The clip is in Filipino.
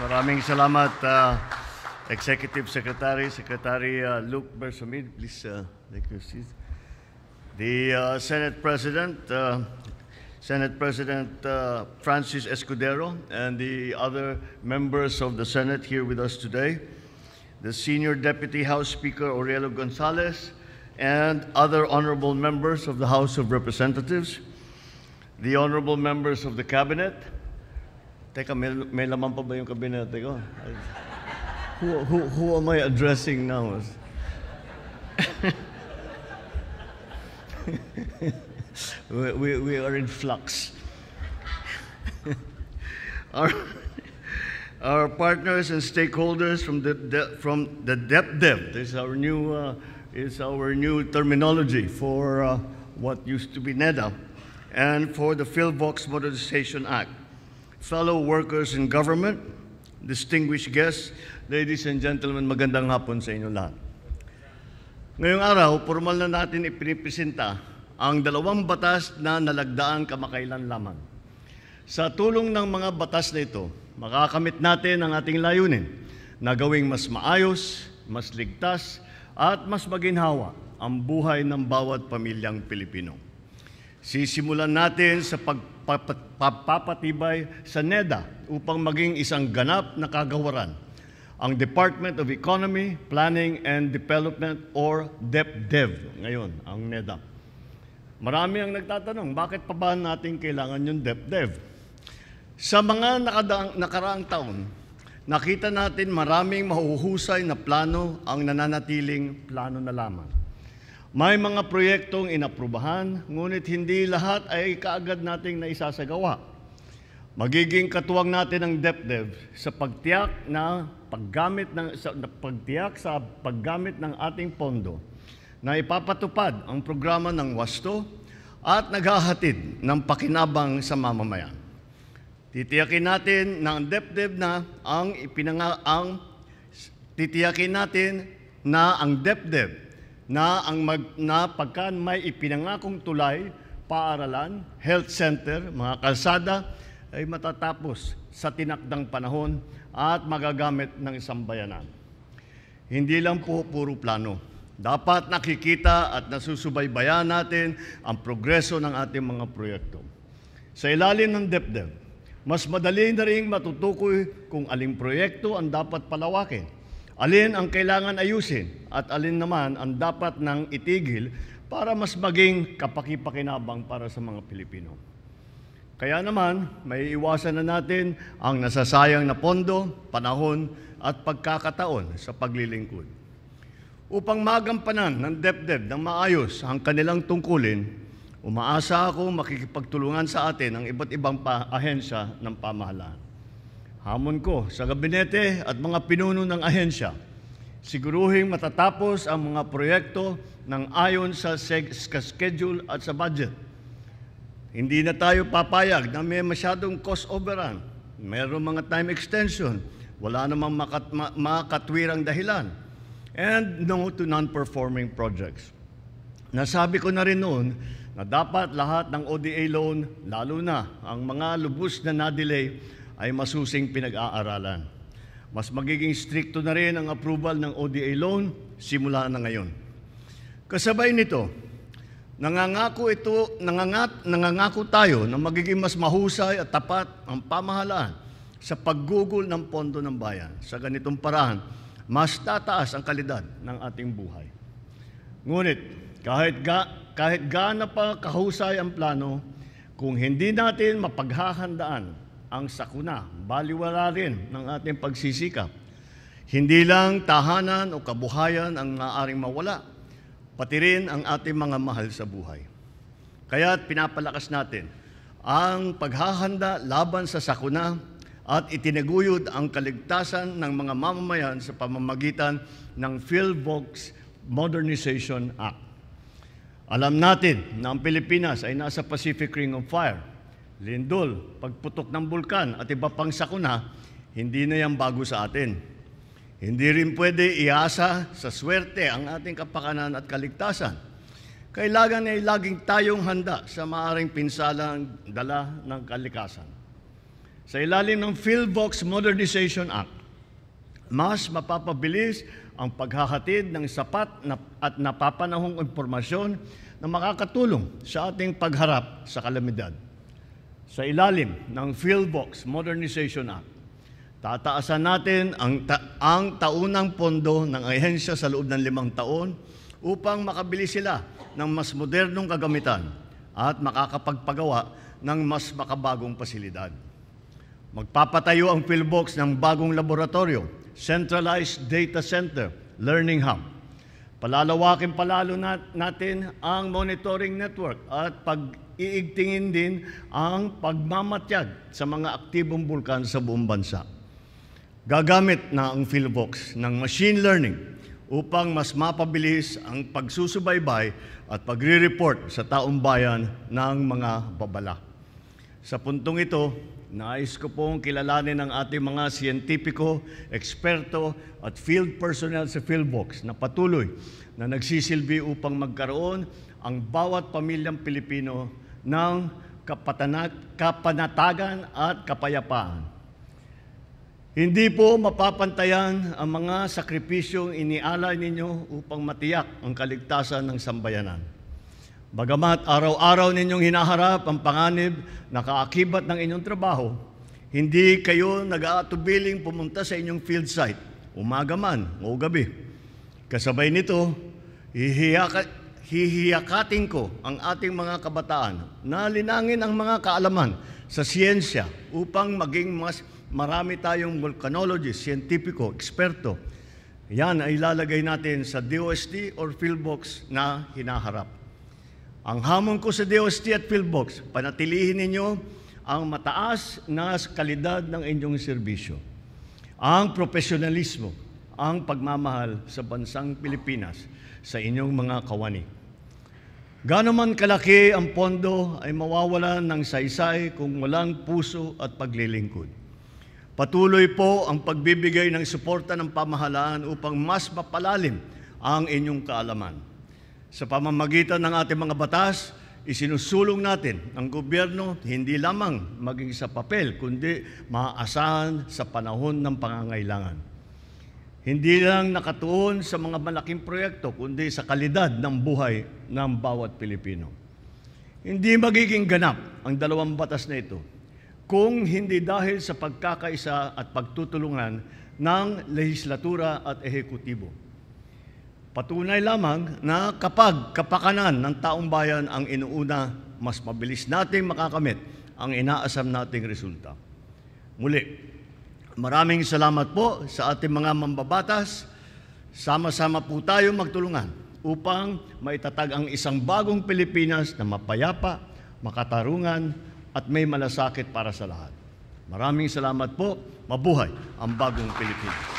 Maraming salamat, Executive Secretary Luke Bersamin. Please take your seat. The Senate President Francis Escudero, and the other members of the Senate here with us today, the Senior Deputy House Speaker Aurelio Gonzalez, and other honorable members of the House of Representatives, the honorable members of the Cabinet. Teka, may laman pa ba yung kabinete ko? Who am I addressing now? we are in flux. Our partners and stakeholders from the DepDev. This is our new terminology for what used to be NEDA, and for the PhilVox Modernization Act. Fellow workers in government, distinguished guests, ladies and gentlemen, magandang hapon sa inyo lahat. Ngayong araw, formal na natin ipinipresenta ang dalawang batas na nalagdaan kamakailan lamang. Sa tulong ng mga batas na ito, makakamit natin ang ating layunin na gawing mas maayos, mas ligtas, at mas maginhawa ang buhay ng bawat pamilyang Pilipino. Sisimulan natin sa pagpapatibay sa NEDA upang maging isang ganap na kagawaran, ang Department of Economy, Planning and Development or DepDev ngayon, ang NEDA. Marami ang nagtatanong, bakit pa ba natin kailangan yung DepDev? Sa mga nakaraang taon, nakita natin maraming mahuhusay na plano ang nananatiling plano na lamang. May mga proyektong inaprubahan, ngunit hindi lahat ay kaagad nating naisasagawa. Magiging katuwang natin ang DepDev sa pagtiyak sa paggamit ng ating pondo na ipapatupad ang programa ng wasto at naghahatid ng pakinabang sa mamamayan. Titiyakin natin ng DepDev na ang DepDev na pagka may ipinangakong tulay, paaralan, health center, mga kalsada, ay matatapos sa tinakdang panahon at magagamit ng isang bayanan. Hindi lang po puro plano. Dapat nakikita at nasusubaybayan natin ang progreso ng ating mga proyekto. Sa ilalim ng DepDev, mas madali na rin matutukoy kung aling proyekto ang dapat palawakin, alin ang kailangan ayusin, at alin naman ang dapat nang itigil para mas maging kapaki-pakinabang para sa mga Pilipino. Kaya naman, may iwasan na natin ang nasasayang na pondo, panahon, at pagkakataon sa paglilingkod. Upang magampanan ng DepDev ng maayos ang kanilang tungkulin, umaasa ako makikipagtulungan sa atin ang iba't ibang ahensya ng pamahalaan. Hamon ko sa gabinete at mga pinuno ng ahensya, siguruhing matatapos ang mga proyekto ng ayon sa schedule at sa budget. Hindi na tayo papayag na may masyadong cost overrun, mayroong mga time extension, wala namang makatwirang dahilan, and no to non-performing projects. Nasabi ko na rin noon na dapat lahat ng ODA loan, lalo na ang mga lubos na na-delay, ay masusing pinag-aaralan. Mas magiging stricto na rin ang approval ng ODA loan simula na ngayon. Kasabay nito, nangangako tayo na magiging mas mahusay at tapat ang pamahalaan sa paggugol ng pondo ng bayan. Sa ganitong paraan, mas tataas ang kalidad ng ating buhay. Ngunit, kahit gaano pa kahusay ang plano, kung hindi natin mapaghahandaan ang sakuna, baliwala rin ng ating pagsisikap. Hindi lang tahanan o kabuhayan ang maaaring mawala, pati rin ang ating mga mahal sa buhay. Kaya't pinapalakas natin ang paghahanda laban sa sakuna at itinaguyod ang kaligtasan ng mga mamamayan sa pamamagitan ng PhilVox Modernization Act. Alam natin na ang Pilipinas ay nasa Pacific Ring of Fire. Lindol, pagputok ng bulkan at iba pang sakuna, hindi na yan bago sa atin. Hindi rin pwede iasa sa swerte ang ating kapakanan at kaligtasan. Kailangan ay laging tayong handa sa maaaring pinsalang dala ng kalikasan. Sa ilalim ng PhilVox Modernization Act, mas mapapabilis ang paghahatid ng sapat at napapanahong impormasyon na makakatulong sa ating pagharap sa kalamidad. Sa ilalim ng PhilVox Modernization Act, tataasan natin ang taunang pondo ng ahensya sa loob ng 5 taon upang makabili sila ng mas modernong kagamitan at makakapagpagawa ng mas makabagong pasilidad. Magpapatayo ang PhilVox ng bagong laboratorio, Centralized Data Center, Learning Hub. Palalawakin palalo natin ang monitoring network at pag-iigtingin din ang pagmamatyag sa mga aktibong bulkan sa buong bansa. Gagamit na ang PhilVox ng machine learning upang mas mapabilis ang pagsusubaybay at pagre-report sa taong bayan ng mga babala. Sa puntong ito, nais ko pong kilalanin ang ating mga siyentipiko, eksperto at field personnel sa PhilVox na patuloy na nagsisilbi upang magkaroon ang bawat pamilyang Pilipino ng kapanatagan at kapayapaan. Hindi po mapapantayan ang mga sakripisyong inialay ninyo upang matiyak ang kaligtasan ng sambayanan. Bagamat araw-araw ninyong hinaharap ang panganib na kaakibat ng inyong trabaho, hindi kayo nag-aatubiling pumunta sa inyong field site, umaga man o gabi. Kasabay nito, hihiyakatin ko ang ating mga kabataan na linangin ang mga kaalaman sa siyensya upang maging mas marami tayong volcanologist, siyentipiko, eksperto. Yan ay ilalagay natin sa DOST or PhilVox na hinaharap. Ang hamon ko sa DOST at PhilVox, panatilihin ninyo ang mataas na kalidad ng inyong serbisyo, ang profesionalismo, ang pagmamahal sa bansang Pilipinas sa inyong mga kawani. Gaano man kalaki ang pondo ay mawawalan ng saysay kung walang puso at paglilingkod. Patuloy po ang pagbibigay ng suporta ng pamahalaan upang mas mapalalim ang inyong kaalaman. Sa pamamagitan ng ating mga batas, isinusulong natin ang gobyerno hindi lamang maging sa papel, kundi maaasahan sa panahon ng pangangailangan. Hindi lang nakatuon sa mga malaking proyekto, kundi sa kalidad ng buhay ng bawat Pilipino. Hindi magiging ganap ang 2 batas na ito kung hindi dahil sa pagkakaisa at pagtutulungan ng lehislatura at ehekutibo. Patunay lamang na kapag kapakanan ng taong bayan ang inuuna, mas mabilis nating makakamit ang inaasam nating resulta. Muli, maraming salamat po sa ating mga mambabatas. Sama-sama po tayo magtulungan upang maitatag ang isang bagong Pilipinas na mapayapa, makatarungan, at may malasakit para sa lahat. Maraming salamat po. Mabuhay ang bagong Pilipinas.